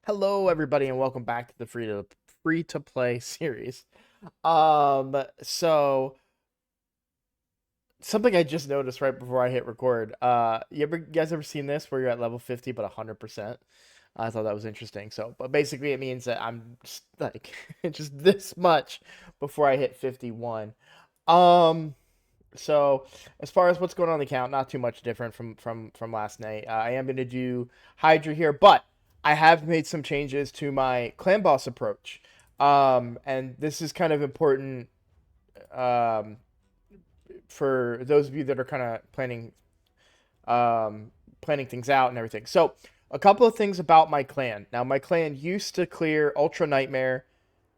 Hello, everybody, and welcome back to the free to play series. So something I just noticed right before I hit record. You guys ever seen this where you're at level 50 but 100%? I thought that was interesting. But basically it means that I'm just like just this much before I hit 51. Um, so as far as what's going on the account, not too much different from last night. I am going to do Hydra here, but I have made some changes to my clan boss approach. And this is kind of important um, for those of you that are kind of planning things out and everything. So a couple of things about my clan. Now my clan used to clear Ultra Nightmare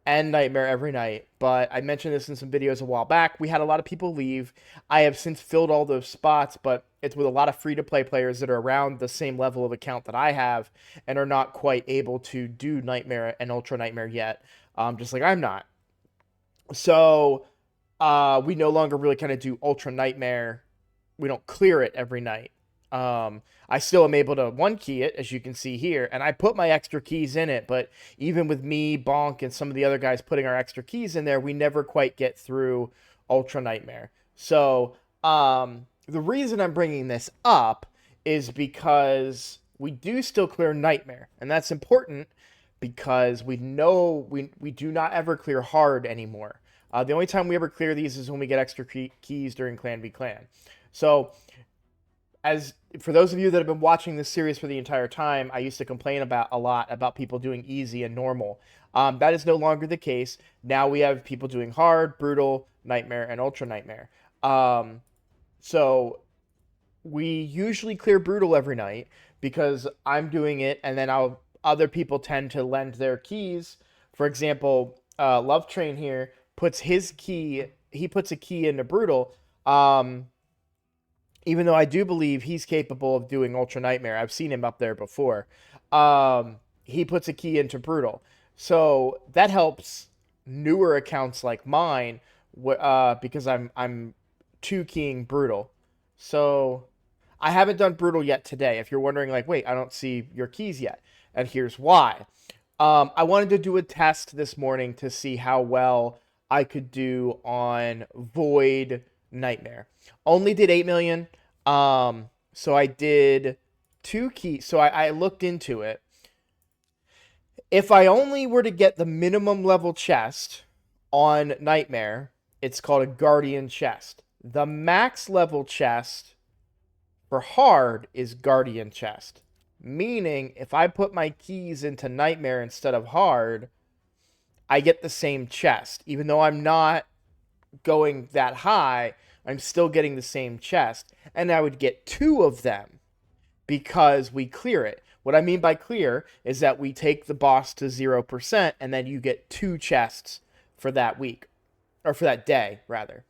and Nightmare every night. But I mentioned this in some videos a while back. We had a lot of people leave. I have since filled all those spots, but it's with a lot of free to play players that are around the same level of account that I have and are not quite able to do Nightmare and Ultra Nightmare yet, just like I'm not. So we no longer really kind of do Ultra Nightmare. We don't clear it every night. I still am able to one key it, as you can see here, and I put my extra keys in it, but even with me, Bonk, and some of the other guys putting our extra keys in there, we never quite get through Ultra Nightmare. So, the reason I'm bringing this up is because we do still clear Nightmare, and that's important because we know we do not ever clear hard anymore. The only time we ever clear these is when we get extra keys during Clan v Clan. So, as for those of you that have been watching this series for the entire time, I used to complain about a lot about people doing easy and normal. That is no longer the case. Now we have people doing hard, brutal, nightmare, and ultra nightmare. So we usually clear brutal every night because I'm doing it, and then other people tend to lend their keys. For example, Love Train here puts his key. He puts a key into brutal. Even though I do believe he's capable of doing Ultra Nightmare. I've seen him up there before. He puts a key into Brutal. So that helps newer accounts like mine because I'm two keying Brutal. So I haven't done Brutal yet today. If you're wondering, like, wait, I don't see your keys yet. And here's why. I wanted to do a test this morning to see how well I could do on Void Nightmare. Only did 8 million. So I did two keys. So I looked into it. If I only were to get the minimum level chest on Nightmare, it's called a Guardian chest. The max level chest for hard is Guardian chest. Meaning, if I put my keys into Nightmare instead of hard, I get the same chest. Even though I'm not going that high, I'm still getting the same chest. And I would get two of them because we clear it. What I mean by clear is that we take the boss to 0% and then you get two chests for that week. Or for that day, rather.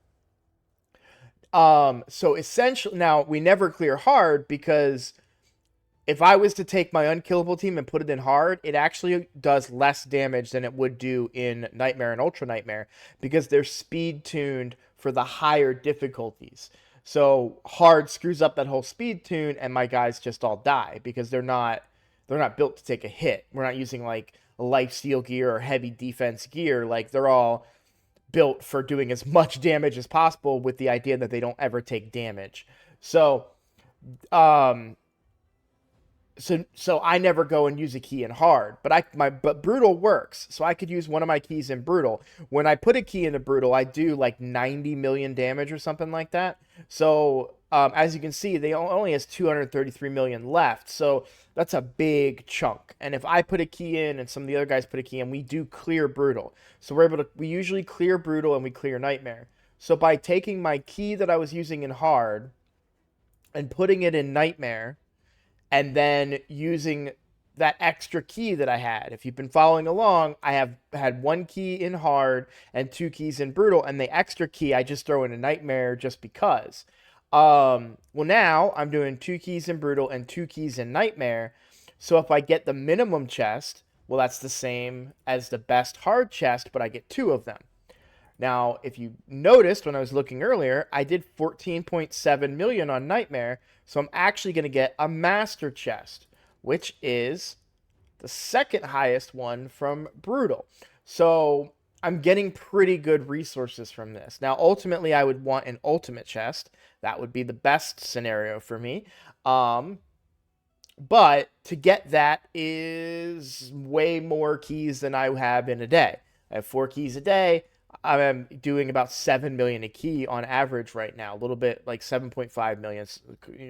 So essentially, now we never clear hard because if I was to take my unkillable team and put it in hard, it actually does less damage than it would do in Nightmare and Ultra Nightmare because they're speed tuned for the higher difficulties. So hard screws up that whole speed tune, and my guys just all die because they're not built to take a hit. We're not using like life steal gear or heavy defense gear. Like they're all built for doing as much damage as possible with the idea that they don't ever take damage. So um so I never go and use a key in hard, but brutal works. So I could use one of my keys in brutal. When I put a key into brutal, I do like 90 million damage or something like that. So as you can see, they only has 233 million left. So that's a big chunk. And if I put a key in and some of the other guys put a key in, we do clear brutal. So we usually clear brutal and we clear nightmare. So by taking my key that I was using in hard and putting it in nightmare and then using that extra key that I had. If you've been following along, I have had one key in hard and two keys in brutal, and the extra key I just throw in a nightmare just because. Well, now I'm doing two keys in brutal and two keys in nightmare. So if I get the minimum chest, well, that's the same as the best hard chest, but I get two of them. Now, if you noticed when I was looking earlier, I did 14.7 million on Nightmare, so I'm actually going to get a Master Chest, which is the second highest one from Brutal. So I'm getting pretty good resources from this. Now, ultimately, I would want an ultimate chest. That would be the best scenario for me. But to get that is way more keys than I have in a day. I have 4 keys a day. I'm doing about 7 million a key on average right now. A little bit like 7.5 million,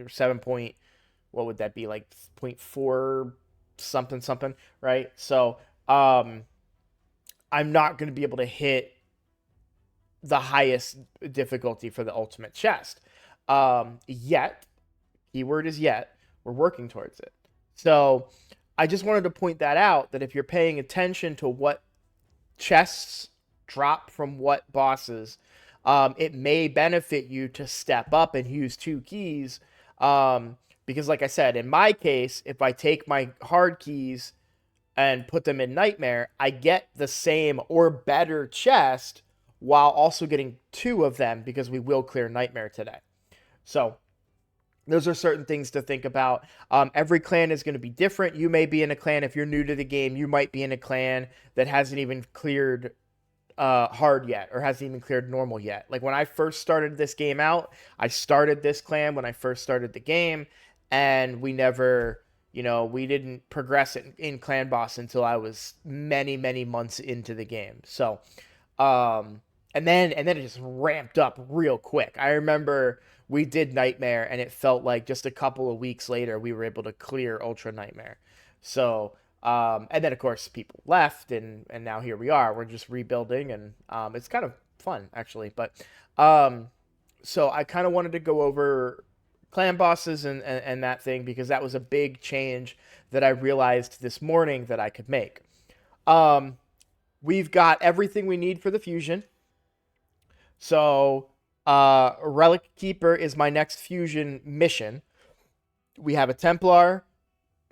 7 point, what would that be, like 0.4 something something, right? So I'm not going to be able to hit the highest difficulty for the ultimate chest yet. Keyword is yet. We're working towards it. So I just wanted to point that out, that if you're paying attention to what chests drop from what bosses, it may benefit you to step up and use 2 keys. Because like I said, in my case, if I take my hard keys and put them in Nightmare, I get the same or better chest while also getting 2 of them, because we will clear Nightmare today. So those are certain things to think about. Every clan is going to be different. You may be in a clan, if you're new to the game, you might be in a clan that hasn't even cleared hard yet, or hasn't even cleared normal yet. Like when I first started this game out, I started this clan when I first started the game, and we never, we didn't progress in clan boss until I was many, many months into the game. So, and then it just ramped up real quick. I remember we did Nightmare, and it felt like just a couple of weeks later we were able to clear Ultra Nightmare. So, and then of course people left, and now here we are. We're just rebuilding, and it's kind of fun actually. But so I kind of wanted to go over clan bosses and that thing, because that was a big change that I realized this morning that I could make. We've got everything we need for the fusion. So Relic Keeper is my next fusion mission. We have a Templar.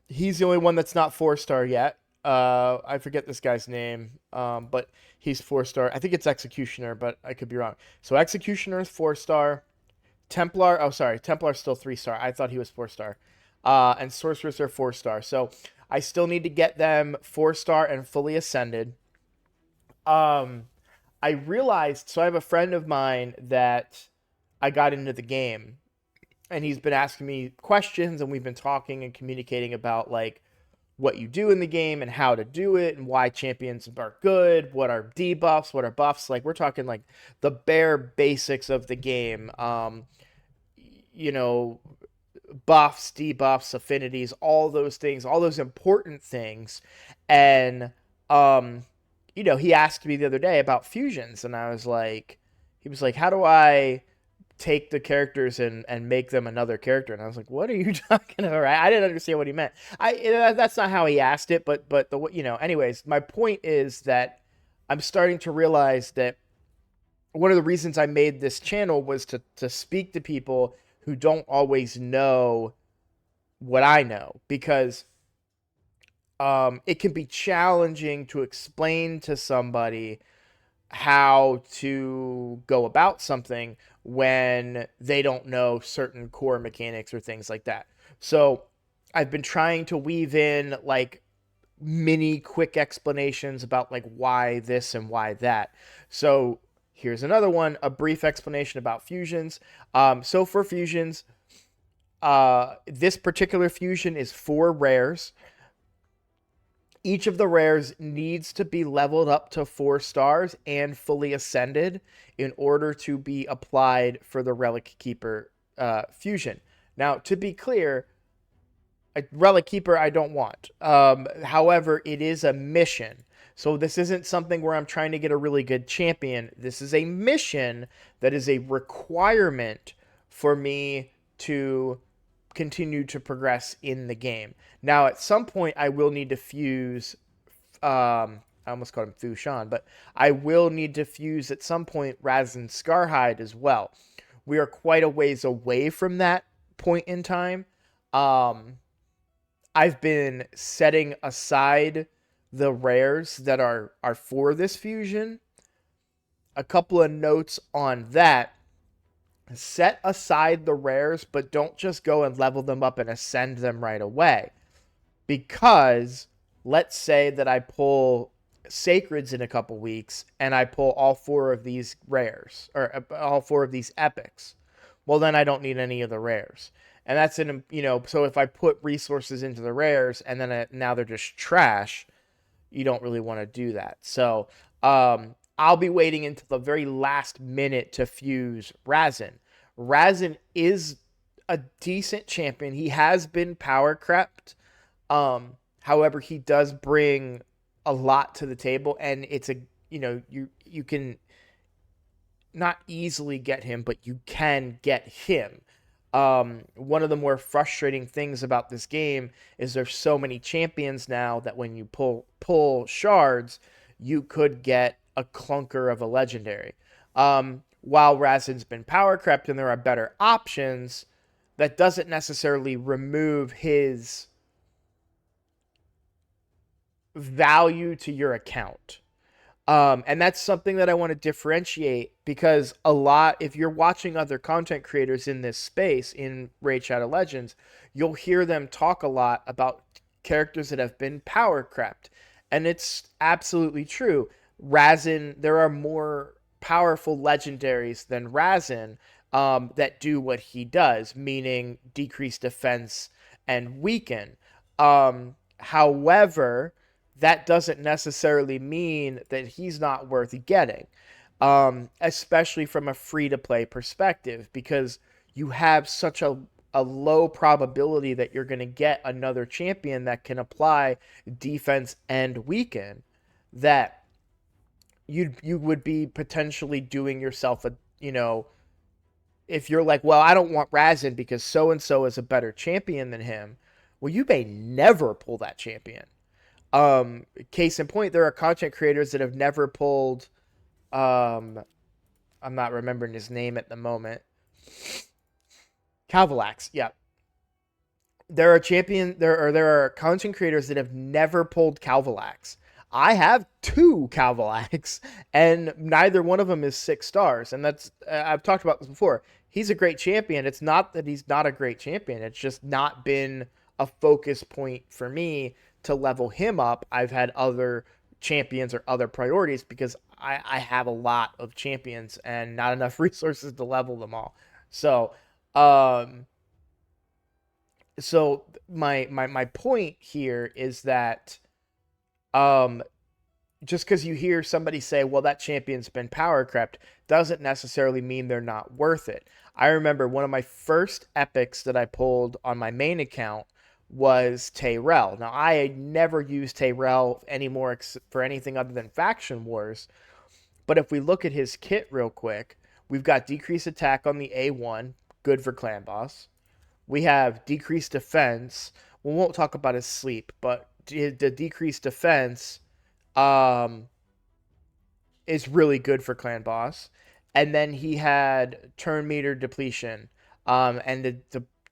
He's the only one that's not 4-star yet. I forget this guy's name, but he's 4-star. I think it's Executioner, but I could be wrong. So Executioner is 4-star. Templar, Templar's still 3-star. I thought he was 4-star. And Sorcerers are 4-star. So I still need to get them 4-star and fully ascended. I realized, so I have a friend of mine that I got into the game, and he's been asking me questions, and we've been talking and communicating about like what you do in the game and how to do it and why champions are good, what are debuffs, what are buffs. Like we're talking like the bare basics of the game. Buffs, debuffs, affinities, all those things, all those important things. And he asked me the other day about fusions, and he was like, how do I take the characters and make them another character? And I was like, what are you talking about? I didn't understand what he meant. That's not how he asked it, but anyways, my point is that I'm starting to realize that one of the reasons I made this channel was to speak to people who don't always know what I know, because it can be challenging to explain to somebody how to go about something when they don't know certain core mechanics or things like that. So I've been trying to weave in like mini quick explanations about like why this and why that. So here's another one, a brief explanation about fusions. So for fusions, this particular fusion is 4 rares. Each of the rares needs to be leveled up to 4 stars and fully ascended in order to be applied for the Relic Keeper fusion. Now, to be clear, a Relic Keeper I don't want. However, it is a mission. So this isn't something where I'm trying to get a really good champion. This is a mission that is a requirement for me to continue to progress in the game. Now, at some point, I will need to fuse, I almost called him Fushan, but I will need to fuse at some point Raz and Scarhide as well. We are quite a ways away from that point in time. I've been setting aside the rares that are for this fusion. A couple of notes on that. Set aside the rares, but don't just go and level them up and ascend them right away. Because let's say that I pull sacreds in a couple weeks and I pull all four of these rares or all four of these epics. Well, then I don't need any of the rares. And that's so if I put resources into the rares and then now they're just trash, you don't really want to do that. So I'll be waiting until the very last minute to fuse Razin. Razin is a decent champion. He has been power crept. However, he does bring a lot to the table, and it's you can not easily get him, but you can get him. One of the more frustrating things about this game is there's so many champions now that when you pull shards, you could get a clunker of a legendary. While Razin's been power crept and there are better options, that doesn't necessarily remove his value to your account. And that's something that I want to differentiate because if you're watching other content creators in this space in Raid Shadow Legends, you'll hear them talk a lot about characters that have been power crept. And it's absolutely true. Razin, there are more powerful legendaries than Razin that do what he does, meaning decrease defense and weaken. However, that doesn't necessarily mean that he's not worth getting, especially from a free-to-play perspective, because you have such a low probability that you're going to get another champion that can apply defense and weaken, that you would be potentially doing yourself if you're like, well, I don't want Razin because so-and-so is a better champion than him, well, you may never pull that champion. Case in point, there are content creators that have never pulled, I'm not remembering his name at the moment. Calvalax, yeah. There are content creators that have never pulled Calvalax. I have 2 Calvalax, and neither one of them is 6 stars. And I've talked about this before. He's a great champion. It's not that he's not a great champion. It's just not been a focus point for me to level him up. I've had other champions or other priorities because I have a lot of champions and not enough resources to level them all. So, my point here is that just because you hear somebody say, well, that champion's been power crept, doesn't necessarily mean they're not worth it. I remember one of my first epics that I pulled on my main account was Tayrel. Now, I had never used Tayrel anymore for anything other than Faction Wars, but if we look at his kit real quick, we've got decreased attack on the A1, good for Clan Boss. We have decreased defense. We won't talk about his sleep, but the decreased defense is really good for Clan Boss. And then he had turn meter depletion, and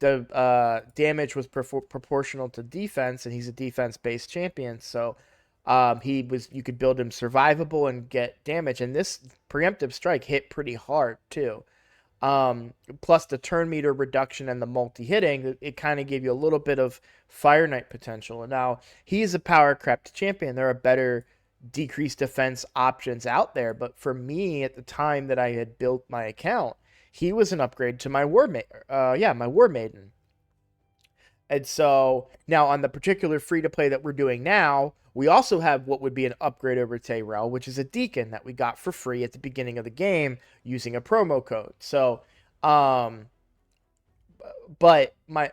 the damage was proportional to defense, and he's a defense-based champion, so you could build him survivable and get damage, and this preemptive strike hit pretty hard too. Plus the turn meter reduction and the multi-hitting, it kind of gave you a little bit of Fire Knight potential. And now he's a power crept champion. There are better decreased defense options out there, but for me at the time that I had built my account, he was an upgrade to my War Maiden. And so now on the particular free-to-play that we're doing now, we also have what would be an upgrade over Tayrel, which is a Deacon that we got for free at the beginning of the game using a promo code. So, but my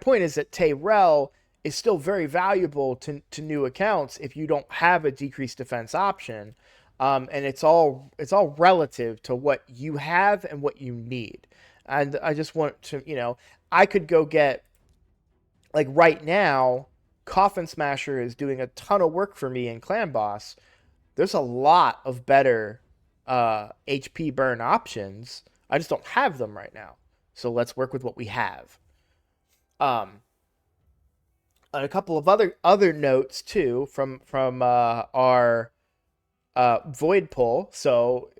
point is that Tayrel is still very valuable to new accounts if you don't have a decreased defense option. And it's all relative to what you have and what you need. And I just want to, I could go get, like right now, Coffin Smasher is doing a ton of work for me in Clan Boss. There's a lot of better HP burn options. I just don't have them right now. So let's work with what we have. A couple of other notes too from our Void pull. So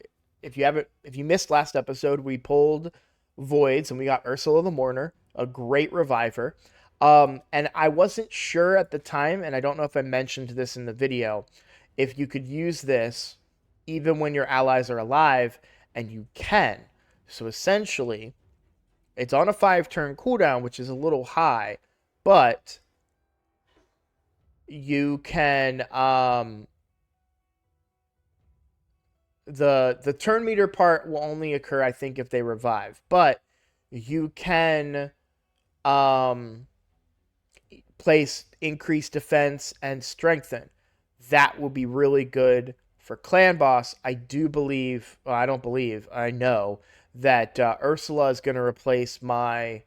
if you missed last episode, we pulled Voids and we got Ursula the Mourner, a great reviver. And I wasn't sure at the time, and I don't know if I mentioned this in the video, if you could use this even when your allies are alive, and you can. So essentially, it's on a 5-turn cooldown, which is a little high, but you can the turn meter part will only occur, I think, if they revive, but you can um place increased defense and strengthen. That will be really good for clan boss. I do believe, well, I don't believe, I know that Ursula is going to replace my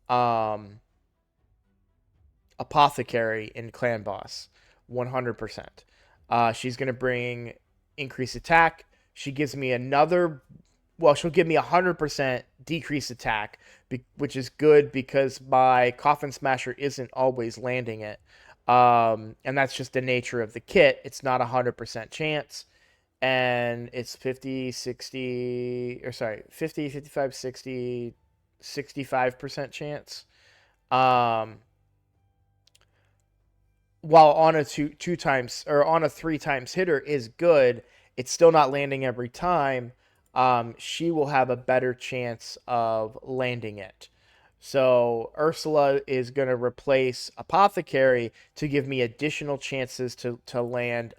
um, apothecary in clan boss 100%. She's going to bring increased attack. She gives me another, well, she'll give me 100% decreased attack, which is good because my Coffin Smasher isn't always landing it. And that's just the nature of the kit. It's not 100% chance. And it's 50, 60, or sorry, 50, 55, 60, 65% chance. While on a two times or on a 3 times hitter is good, it's still not landing every time. She will have a better chance of landing it. So Ursula is going to replace Apothecary to give me additional chances to land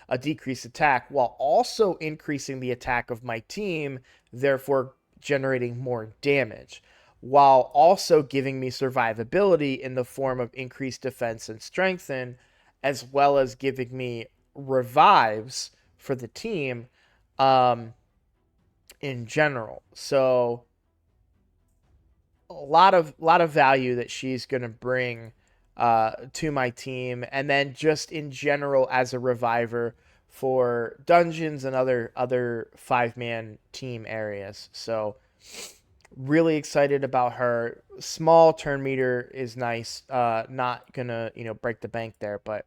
a decreased attack while also increasing the attack of my team, therefore generating more damage, while also giving me survivability in the form of increased defense and strengthen, as well as giving me revives for the team in general. So a lot of value that she's going to bring to my team, and then just in general as a reviver for dungeons and other 5-man team areas. So really excited about her. Small turn meter is nice. Not gonna break the bank there, but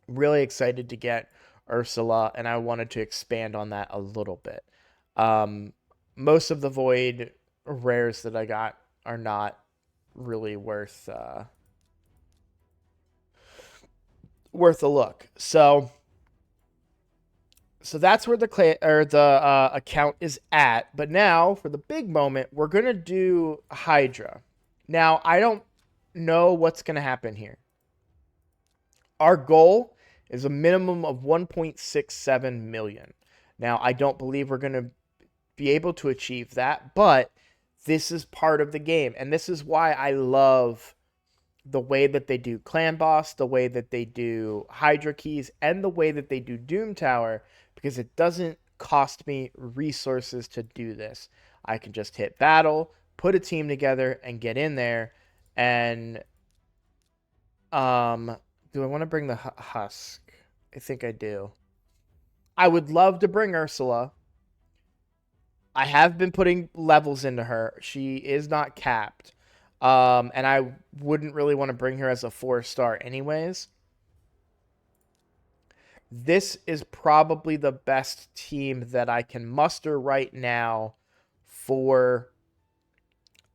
really excited to get Ursula, and I wanted to expand on that a little bit. Um, Most of the void rares that I got are not really worth a look. So that's where the account is at. But now for the big moment, we're gonna do Hydra. Now I don't know what's gonna happen here. Our goal is a minimum of 1.67 million. Now I don't believe we're gonna be able to achieve that, but this is part of the game, and this is why I love the way that they do Clan Boss, the way that they do Hydra Keys, and the way that they do Doom Tower, because it doesn't cost me resources to do this. I can just hit battle, put a team together, and get in there. And do I want to bring the Husk? I think I do. I would love to bring Ursula. I have been putting levels into her. She is not capped. And I wouldn't really want to bring her as a 4-star anyways. This is probably the best team that I can muster right now for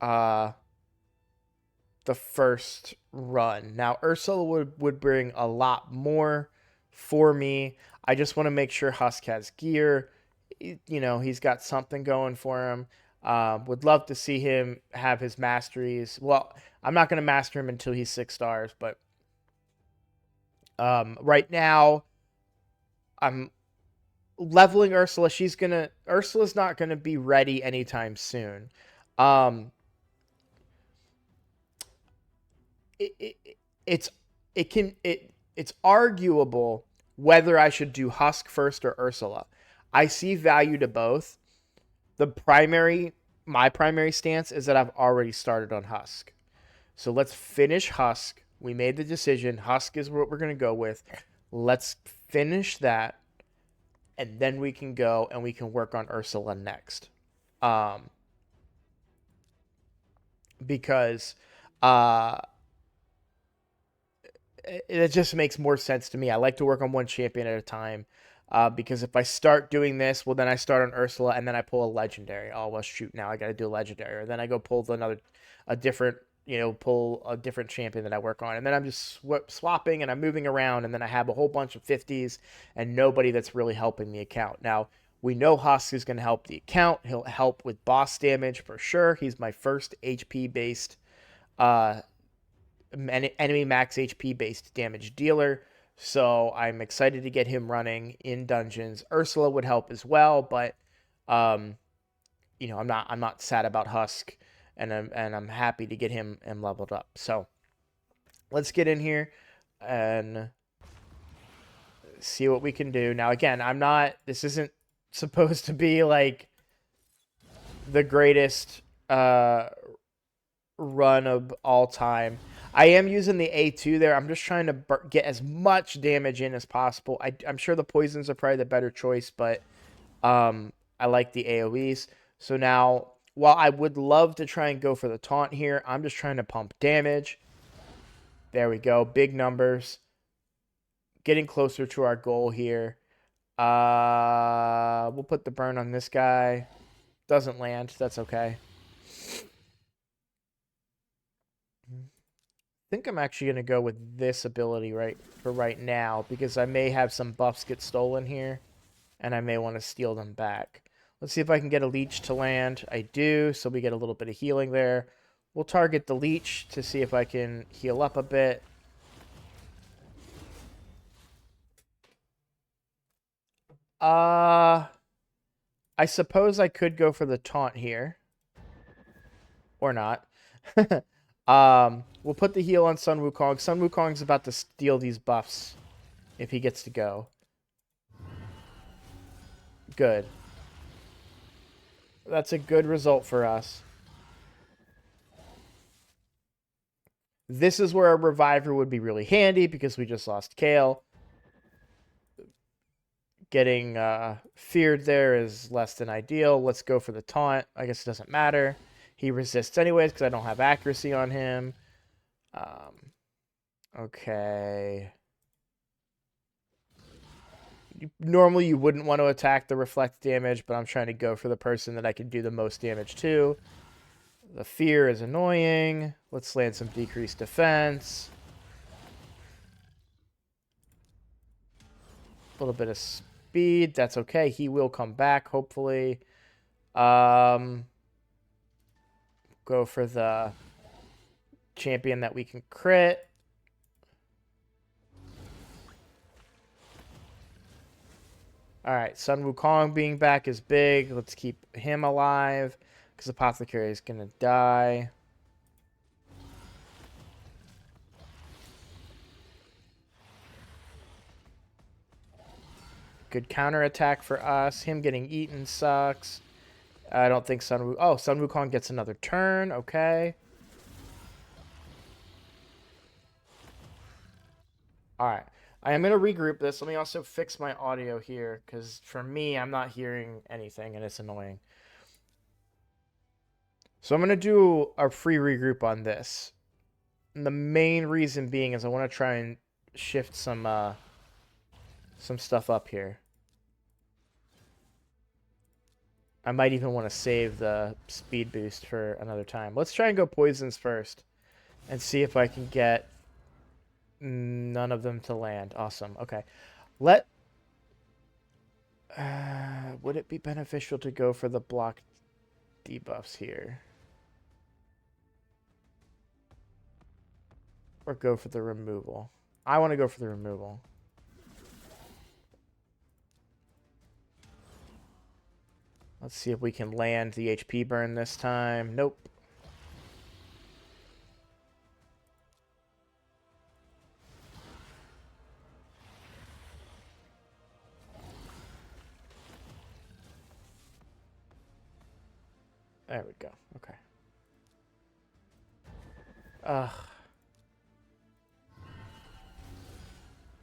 the first run. Now, Ursula would bring a lot more for me. I just want to make sure Husk has gear. He's got something going for him. Would love to see him have his masteries. Well, I'm not going to master him until he's 6 stars, but right now I'm leveling Ursula. Ursula's not gonna be ready anytime soon. Um, it, it it's it's arguable whether I should do Husk first or Ursula. I see value to both. My primary stance is that I've already started on Husk. So let's finish Husk. We made the decision. Husk is what we're gonna go with. Let's finish that, and then we can go and we can work on Ursula next. Because it just makes more sense to me. I like to work on one champion at a time. Because if I start doing this, well, then I start on Ursula and then I pull a legendary. Oh, well, shoot, now I got to do a legendary. Or then I go pull a different pull a different champion that I work on. And then I'm just swapping and I'm moving around, and then I have a whole bunch of 50s and nobody that's really helping the account. Now, we know Husk is going to help the account. He'll help with boss damage for sure. He's my first HP based, enemy max HP based damage dealer. So I'm excited to get him running in dungeons. Ursula would help as well, but I'm not sad about Husk, and I'm happy to get him leveled up. So let's get in here and see what we can do. Now again, this isn't supposed to be like the greatest run of all time. I am using the A2 there. I'm just trying to get as much damage in as possible. I'm sure the poisons are probably the better choice, but I like the AoEs. So now, while I would love to try and go for the taunt here, I'm just trying to pump damage. There we go. Big numbers. Getting closer to our goal here. We'll put the burn on this guy. Doesn't land. That's okay. I think I'm actually going to go with this ability for right now, because I may have some buffs get stolen here, and I may want to steal them back. Let's see if I can get a leech to land. I do, so we get a little bit of healing there. We'll target the leech to see if I can heal up a bit. I suppose I could go for the taunt here. Or not. We'll put the heal on Sun Wukong. Sun Wukong's about to steal these buffs if he gets to go. Good. That's a good result for us. This is where a reviver would be really handy, because we just lost Kale. Getting feared there is less than ideal. Let's go for the taunt. I guess it doesn't matter. He resists anyways because I don't have accuracy on him. Okay. Normally you wouldn't want to attack the reflect damage, but I'm trying to go for the person that I can do the most damage to. The fear is annoying. Let's land some decreased defense. A little bit of speed. That's okay. He will come back, hopefully. Go for the champion that we can crit. Alright, Sun Wukong being back is big. Let's keep him alive, because Apothecary is going to die. Good counterattack for us. Him getting eaten sucks. I don't think Sun Wukong gets another turn. Okay. Alright. I am going to regroup this. Let me also fix my audio here, because for me, I'm not hearing anything, and it's annoying. So I'm going to do a free regroup on this. And the main reason being is I want to try and shift some stuff up here. I might even want to save the speed boost for another time. Let's try and go poisons first and see if I can get none of them to land. Awesome. Okay. Would it be beneficial to go for the block debuffs here? Or go for the removal? I want to go for the removal. Let's see if we can land the HP burn this time. Nope. There we go. Okay. Ugh.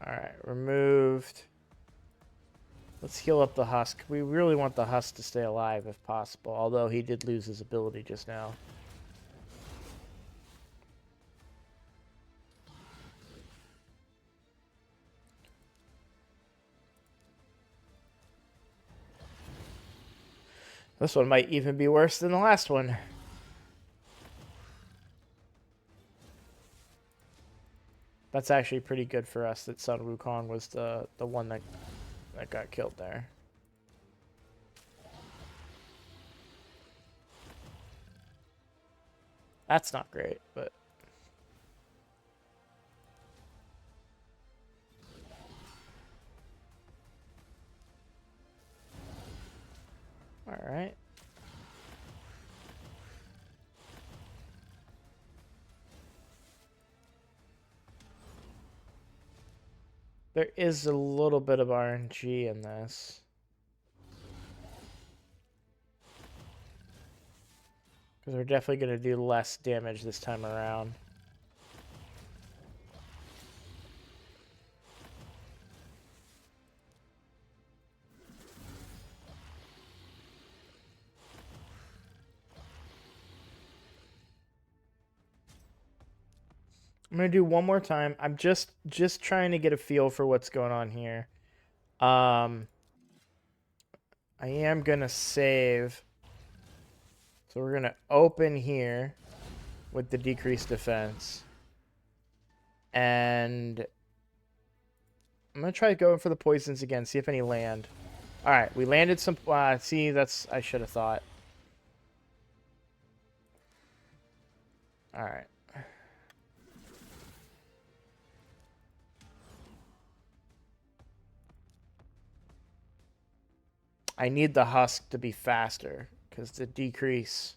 Alright, removed. Let's heal up the Husk. We really want the Husk to stay alive if possible, although he did lose his ability just now. This one might even be worse than the last one. That's actually pretty good for us that Sun Wukong was the one that got killed there. That's not great, but all right. There is a little bit of RNG in this. Because we're definitely going to do less damage this time around. I'm going to do one more time. I'm just trying to get a feel for what's going on here. I am going to save. So we're going to open here with the decreased defense. And I'm going to try going for the poisons again, see if any land. All right, we landed some... see, that's... I should have thought. All right. I need the husk to be faster because the decrease...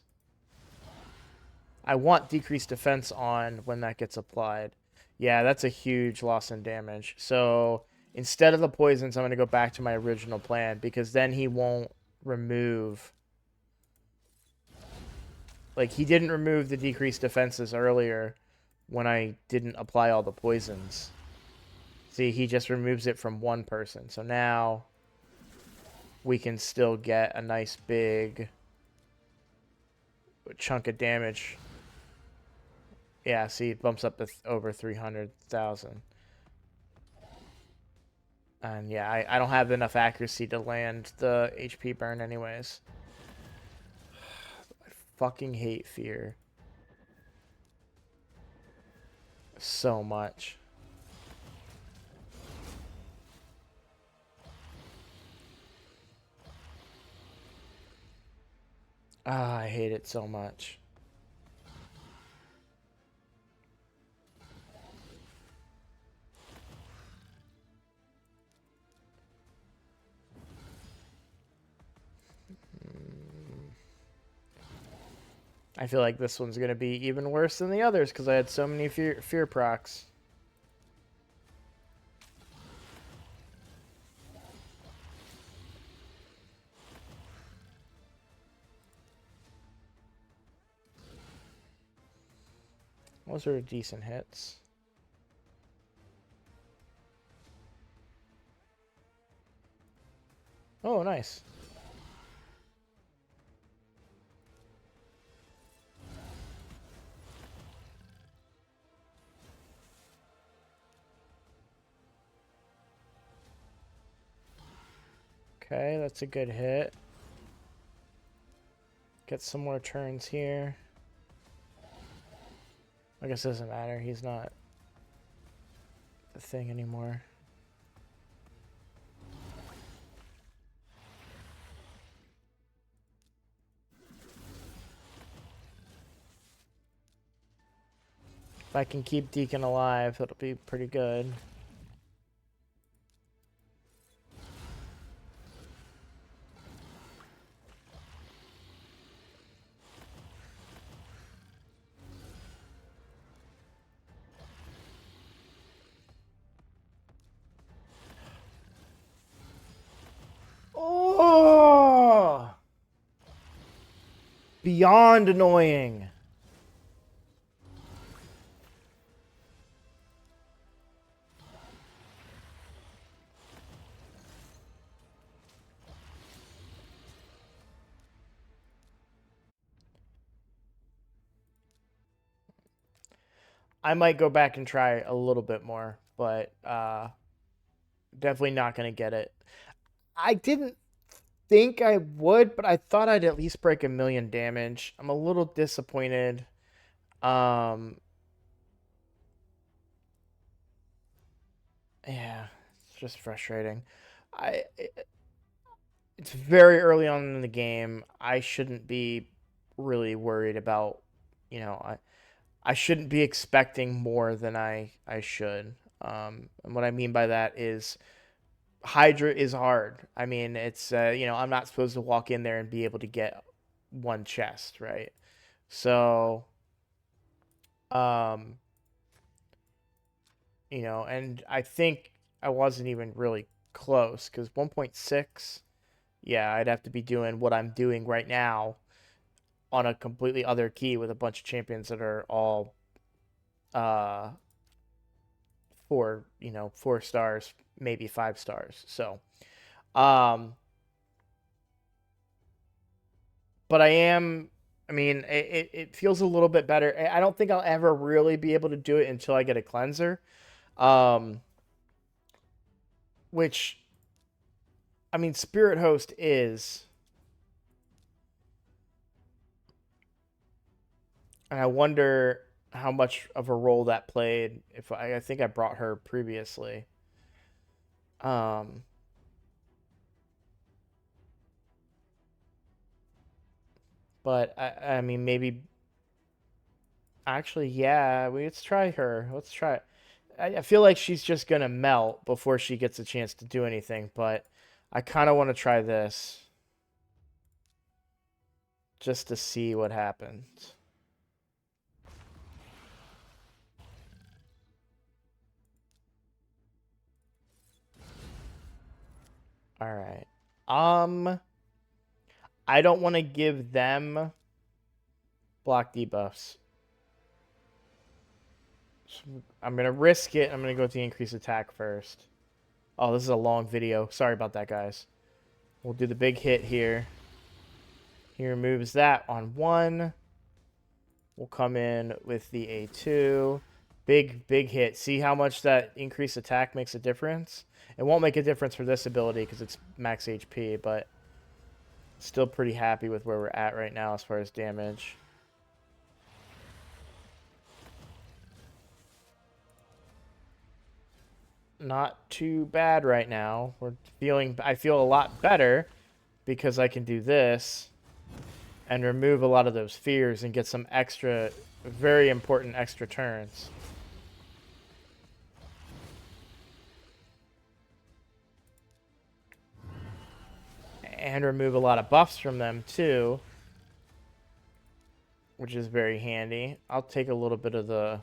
I want decreased defense on when that gets applied. Yeah, that's a huge loss in damage. So instead of the poisons, I'm going to go back to my original plan because then he won't remove... Like, he didn't remove the decreased defenses earlier when I didn't apply all the poisons. See, he just removes it from one person. So now we can still get a nice big chunk of damage. Yeah, see, it bumps up to over 300,000. And yeah, I don't have enough accuracy to land the HP burn anyways. I fucking hate fear so much. Ah, I hate it so much. I feel like this one's going to be even worse than the others because I had so many fear procs. Those are decent hits. Oh, nice. Okay, that's a good hit. Get some more turns here. I guess it doesn't matter. He's not the thing anymore. If I can keep Deacon alive, it'll be pretty good. Oh! Beyond annoying. I might go back and try a little bit more, but definitely not going to get it. I didn't think I would, but I thought I'd at least break 1,000,000 damage. I'm a little disappointed. Yeah, it's just frustrating. I it's very early on in the game. I shouldn't be really worried about, I shouldn't be expecting more than I should. And what I mean by that is Hydra is hard. I mean, it's I'm not supposed to walk in there and be able to get one chest, right? So, um, and I think I wasn't even really close because 1.6, yeah, I'd have to be doing what I'm doing right now on a completely other key with a bunch of champions that are all uh 4 stars, maybe 5 stars. So, um, but I mean, it feels a little bit better. I don't think I'll ever really be able to do it until I get a cleanser. Um, which, I mean, Spirit Host is, and I wonder how much of a role that played. If I think I brought her previously. Um, but I mean, maybe actually, yeah. Let's try her. Let's try. I feel like she's just gonna melt before she gets a chance to do anything, but I kind of want to try this just to see what happens. All right. I don't want to give them block debuffs. So I'm gonna risk it. I'm gonna go with the increased attack first. Oh, this is a long video. Sorry about that, guys. We'll do the big hit here. He removes that on 1. We'll come in with the A2. Big hit. See how much that increased attack makes a difference? It won't make a difference for this ability because it's max HP, but still pretty happy with where we're at right now as far as damage. Not too bad right now. I feel a lot better because I can do this and remove a lot of those fears and get some extra, very important extra turns. And remove a lot of buffs from them too, which is very handy. I'll take a little bit of the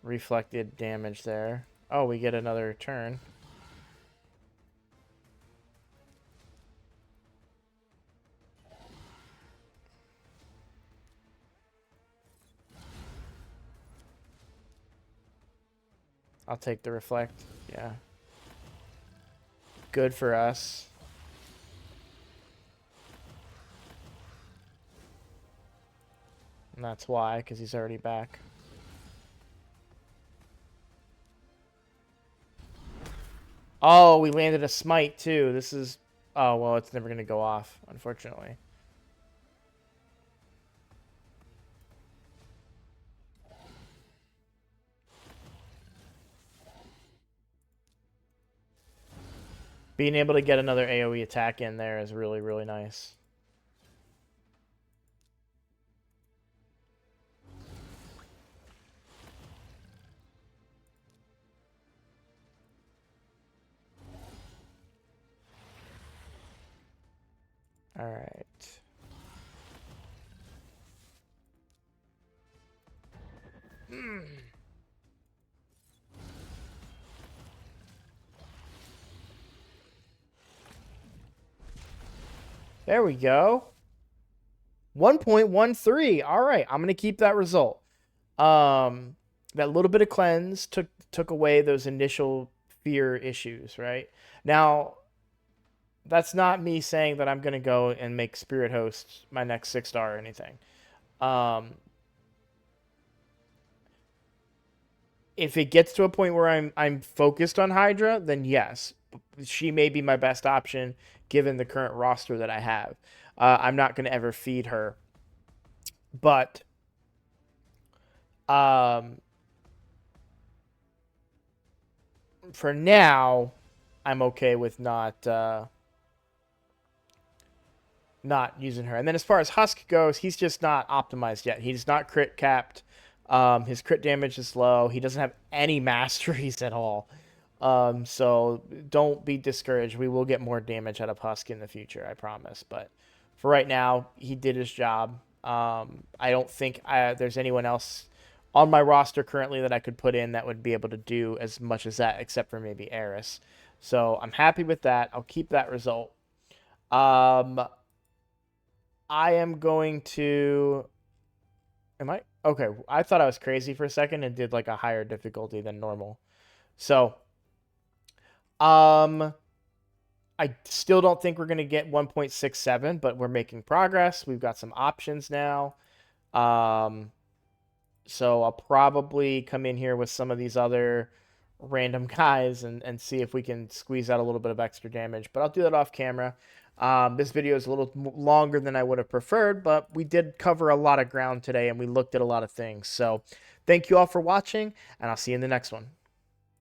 reflected damage there. Oh, we get another turn. I'll take the reflect. Yeah. Good for us. And that's why, because he's already back. Oh, we landed a smite too. This is... Oh, well, it's never going to go off, unfortunately. Being able to get another AoE attack in there is really, really nice. All right. There we go. 1.13. All right, I'm gonna keep that result. That little bit of cleanse took away those initial fear issues, right? Now, that's not me saying that I'm gonna go and make Spirit Host my next 6-star or anything. Um, if it gets to a point where I'm focused on Hydra, then yes, she may be my best option given the current roster that I have. I'm not gonna ever feed her, but um for now, I'm okay with not using her. And then as far as Husk goes, he's just not optimized yet. He's not crit capped. His crit damage is low. He doesn't have any masteries at all. So don't be discouraged. We will get more damage out of Husk in the future, I promise. But for right now, he did his job. I don't think there's anyone else on my roster currently that I could put in that would be able to do as much as that, except for maybe Eris. So I'm happy with that. I'll keep that result. Um, I am going to. Am I? Okay, I thought I was crazy for a second and did like a higher difficulty than normal. So, um, I still don't think we're going to get 1.67, but we're making progress. We've got some options now. Um, so I'll probably come in here with some of these other random guys and see if we can squeeze out a little bit of extra damage. But I'll do that off camera. This video is a little longer than I would have preferred, but we did cover a lot of ground today and we looked at a lot of things. So thank you all for watching, and I'll see you in the next one.